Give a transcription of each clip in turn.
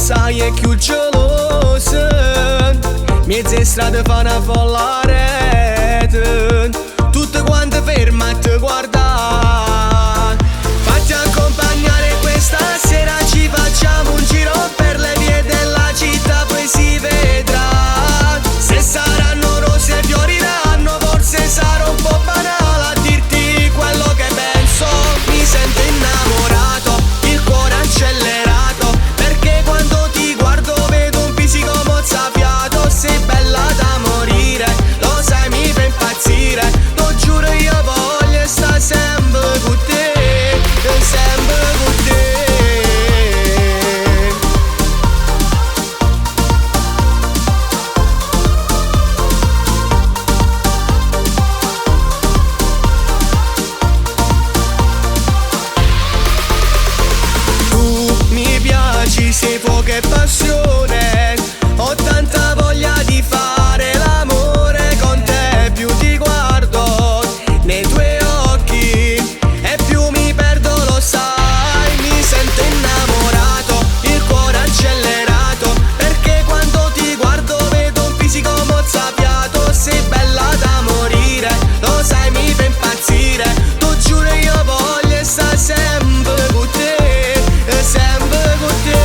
sai è più geloso. Mezza strada fa una follare, tutte quante ferme a te guardare. Fatti accompagnare questa sera, ci facciamo un giro per le vie della città, poi si vedrà. Se saranno rose e fioriranno, forse sarò un po' banale a dirti quello che penso. Mi sento innamorato, il cuore accelerato, perché quando ti guardo vedo un fisico mozzafiato. Sei bella da morire, lo sai mi fa impazzire. Lo giuro io voglio stare sempre con te, sempre con te. Tu mi piaci, sei fuoco e passione, ho tanta voglia di fare l'amore con te. Più ti guardo nei tuoi occhi e più mi perdo, lo sai. Mi sento innamorato, il cuore accelerato, perché quando ti guardo vedo un fisico mozzafiato. Sei bella da morire, lo sai mi fa impazzire. Lo giuro io voglio stare sempre con te, sempre con te.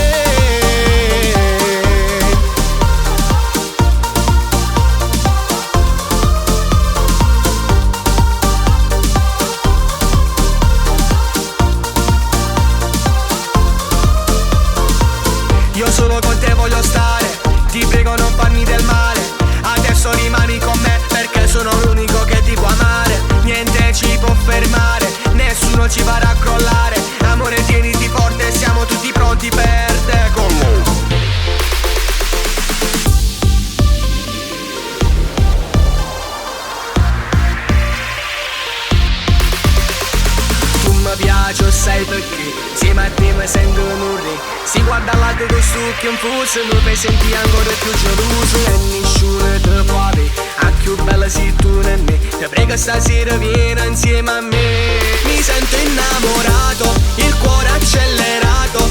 Io solo con te voglio stare, ti prego non farmi del male. Adesso rimani con me perché sono l'unico che ti può amare. Niente ci può fermare, nessuno ci farà crollare. Amore tieniti forte, siamo tutti pronti per te. Tu mi piaci, sai perché insieme a te mi sento un re. Si guarda all'altro con stucchi un fuso, mi fai sentire ancora più geloso. E nessuno te può avere, a più bella sei tu e me. Ti prego stasera vieni insieme a me. Mi sento innamorato, il cuore accelerato,